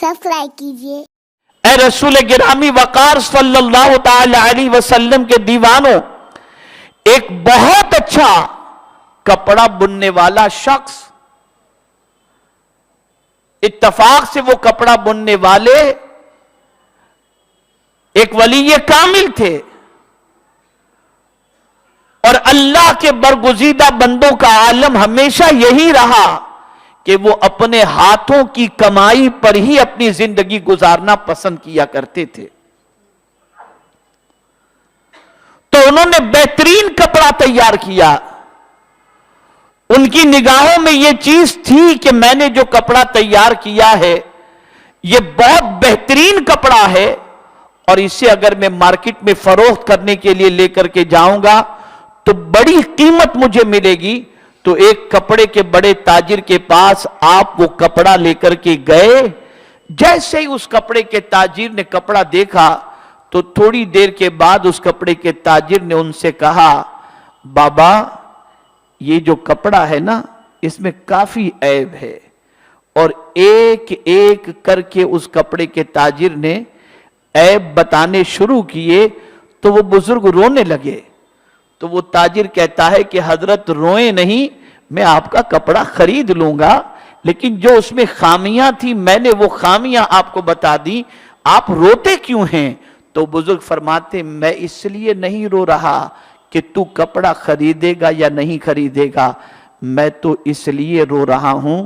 Subscribe कीजिए। ए रसूल गिरामी वकार सल्लल्लाहु ताला अलैहि वसल्लम के दीवानों, एक बहुत अच्छा कपड़ा बुनने वाला शख्स, इत्तफाक से वो कपड़ा बुनने वाले एक वली कामिल थे और अल्लाह के बरगुज़ीदा बंदों का आलम हमेशा यही रहा कि वो अपने हाथों की कमाई पर ही अपनी जिंदगी गुजारना पसंद किया करते थे। तो उन्होंने बेहतरीन कपड़ा तैयार किया। उनकी निगाहों में यह चीज थी कि मैंने जो कपड़ा तैयार किया है यह बहुत बेहतरीन कपड़ा है और इसे अगर मैं मार्केट में फरोख्त करने के लिए लेकर के जाऊंगा तो बड़ी कीमत मुझे मिलेगी। तो एक कपड़े के बड़े ताजिर के पास आप वो कपड़ा लेकर के गए। जैसे ही उस कपड़े के ताजिर ने कपड़ा देखा तो थोड़ी देर के बाद उस कपड़े के ताजिर ने उनसे कहा, बाबा ये जो कपड़ा है ना इसमें काफी ऐब है। और एक एक करके उस कपड़े के ताजिर ने ऐब बताने शुरू किए तो वो बुजुर्ग रोने लगे। तो वो ताजिर कहता है कि हजरत रोए नहीं, मैं आपका कपड़ा खरीद लूंगा, लेकिन जो उसमें खामियां थी मैंने वो खामियां आपको बता दी, आप रोते क्यों हैं? तो बुजुर्ग फरमाते, मैं इसलिए नहीं रो रहा कि तू कपड़ा खरीदेगा या नहीं खरीदेगा, मैं तो इसलिए रो रहा हूं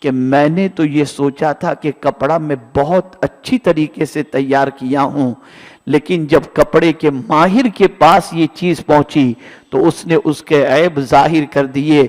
कि मैंने तो ये सोचा था कि कपड़ा मैं बहुत अच्छी तरीके से तैयार किया हूं, लेकिन जब कपड़े के माहिर के पास ये चीज पहुंची तो उसने उसके ऐब जाहिर कर दिए।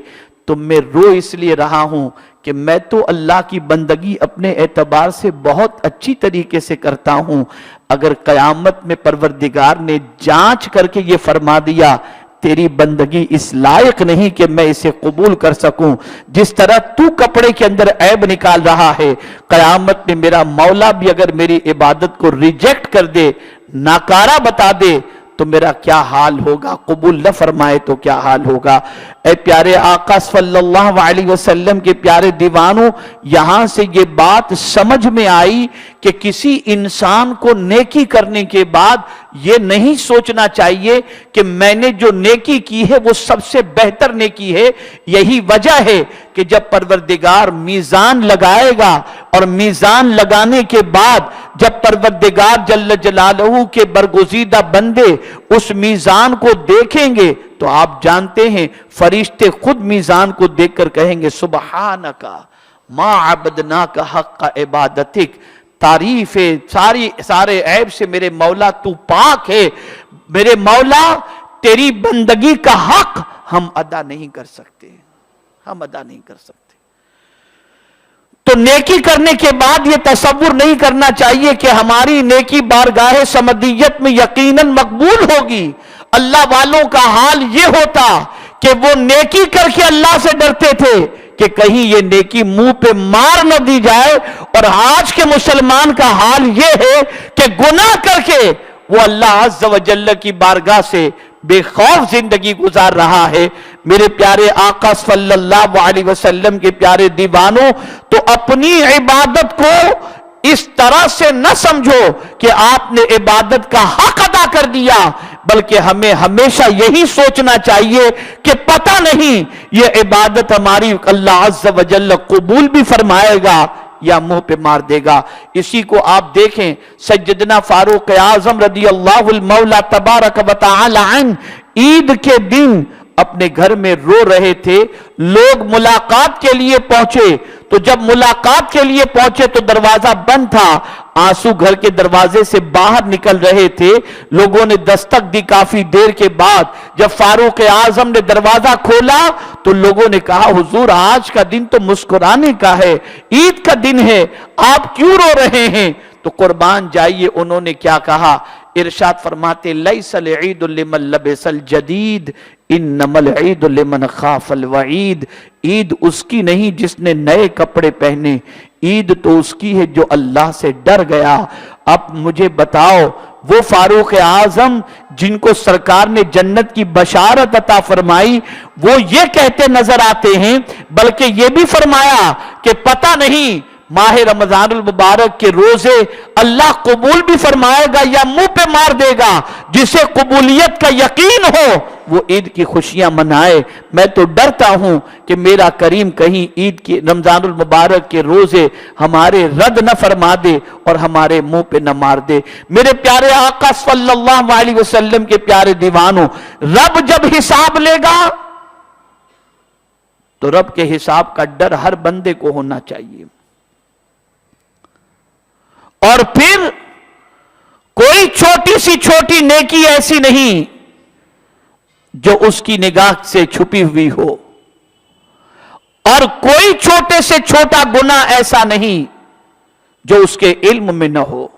तो मैं रो इसलिए रहा हूं कि मैं तो अल्लाह की बंदगी अपने एतबार से बहुत अच्छी तरीके से करता हूं। अगर कयामत में परवरदिगार ने जांच करके ये फरमा दिया तेरी बंदगी इस लायक नहीं कि मैं इसे कबूल कर सकूं, जिस तरह तू कपड़े के अंदर ऐब निकाल रहा है, कयामत में मेरा मौला भी अगर मेरी इबादत को रिजेक्ट कर दे, नाकारा बता दे, तो मेरा क्या हाल होगा, कबूल न फरमाए तो क्या हाल होगा। ऐ प्यारे आका सल्लल्लाहु अलैहि वसल्लम के प्यारे दीवानों, यहां से ये बात समझ में आई कि किसी इंसान को नेकी करने के बाद ये नहीं सोचना चाहिए कि मैंने जो नेकी की है वो सबसे बेहतर नेकी है। यही वजह है कि जब परवरदिगार मीजान लगाएगा और मीजान लगाने के बाद जब परवरदिगार जल्ल जलालहू के बरगुज़ीदा बंदे उस मीजान को देखेंगे तो आप जानते हैं फरिश्ते खुद मीजान को देखकर कहेंगे, सुबहानका मा अबदनाका हक्का इबादतिक, तारीफ है सारे ऐब से मेरे मौला तू पाक है, मेरे मौला तेरी बंदगी का हक हम अदा नहीं कर सकते, हम अदा नहीं कर सकते। तो नेकी करने के बाद ये तसव्वुर नहीं करना चाहिए कि हमारी नेकी बारगाह समदियत में यकीनन मकबूल होगी। अल्लाह वालों का हाल ये होता कि वो नेकी करके अल्लाह से डरते थे कि कहीं ये नेकी मुंह पे मार न दी जाए, और आज के मुसलमान का हाल ये है कि गुनाह करके वो अल्लाह अज़्ज़ व जल्ल की बारगाह से बेखौफ जिंदगी गुजार रहा है। मेरे प्यारे आका सल्लल्लाहु अलैहि वसल्लम के प्यारे दीवानों, तो अपनी इबादत को इस तरह से न समझो कि आपने इबादत का हक अदा कर दिया, बल्कि हमें हमेशा यही सोचना चाहिए कि पता नहीं ये इबादत हमारी अल्लाह अज़्ज़ व जल्ल कबूल भी फरमाएगा या मुंह पे मार देगा। इसी को आप देखें, सैयदना फारूक आजम रदी अल्लाहुल मौला तबारक व तआला अन्हु ईद के दिन अपने घर में रो रहे थे। लोग मुलाकात के लिए पहुंचे, तो जब मुलाकात के लिए पहुंचे तो दरवाजा बंद था, आंसू घर के दरवाजे से बाहर निकल रहे थे। लोगों ने दस्तक दी काफी देर के बाद, जब फारूक आजम ने दरवाजा खोला तो लोगों ने कहा, हुजूर आज का दिन तो मुस्कुराने का है, ईद का दिन है, आप क्यों रो रहे हैं? तो कुर्बान जाइए उन्होंने क्या कहा, इरशाद फरमाते, लैसल ईदुल लिमन लबसल जदीद इन्नमल ईदुल लिमन खाफल वईद। ईद उसकी नहीं जिसने नए कपड़े पहने, ईद तो उसकी है जो अल्लाह से डर गया। अब मुझे बताओ, वो फारूक आजम जिनको सरकार ने जन्नत की बशारत अता फरमाई, वो ये कहते नजर आते हैं, बल्कि ये भी फरमाया कि पता नहीं माह रमजान मुबारक के रोजे अल्लाह कबूल भी फरमाएगा या मुंह पे मार देगा। जिसे कबूलियत का यकीन हो वो ईद की खुशियां मनाए। मैं तो डरता हूं कि मेरा करीम कहीं ईद की रमजानुल मुबारक के रोजे हमारे रद्द न फरमा दे और हमारे मुंह पे न मार दे। मेरे प्यारे आका सल्लल्लाहु अलैहि वसल्लम के प्यारे दीवानों, रब जब हिसाब लेगा तो रब के हिसाब का डर हर बंदे को होना चाहिए। और फिर कोई छोटी सी छोटी नेकी ऐसी नहीं जो उसकी निगाह से छुपी हुई हो, और कोई छोटे से छोटा गुनाह ऐसा नहीं जो उसके इल्म में न हो।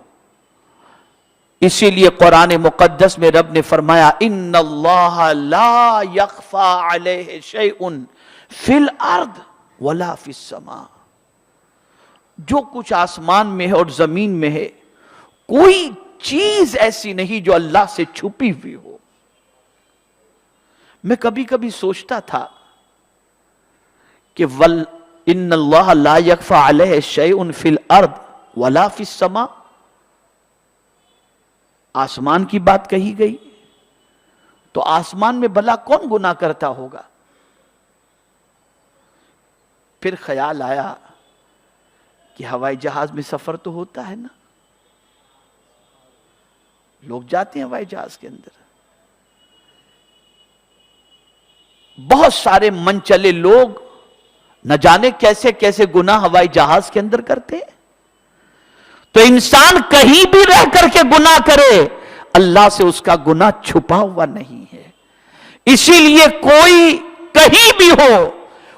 इसीलिए कुरान मुकद्दस में रब ने फरमाया, इन्नल्लाह ला यख्फा अलैहि शैउन फिल अर्द वला फिस समा। जो कुछ आसमान में है और जमीन में है, कोई चीज ऐसी नहीं जो अल्लाह से छुपी हुई हो। मैं कभी कभी सोचता था कि वल इन्नल्लाह ला यख्फा अलैहि शैउन फिल अर्द वला फिस समा, आसमान की बात कही गई तो आसमान में भला कौन गुनाह करता होगा। फिर ख्याल आया कि हवाई जहाज में सफर तो होता है ना, लोग जाते हैं हवाई जहाज के अंदर, बहुत सारे मनचले लोग न जाने कैसे कैसे गुनाह हवाई जहाज के अंदर करते हैं। तो इंसान कहीं भी रह करके गुनाह करे, अल्लाह से उसका गुनाह छुपा हुआ नहीं है। इसीलिए कोई कहीं भी हो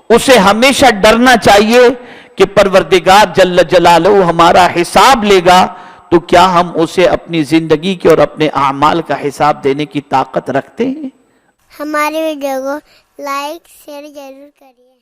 उसे हमेशा डरना चाहिए कि परवरदिगार जल्ल जलालहू हमारा हिसाब लेगा तो क्या हम उसे अपनी जिंदगी के और अपने आमाल का हिसाब देने की ताकत रखते हैं। हमारे वीडियो को लाइक शेयर जरूर करिए।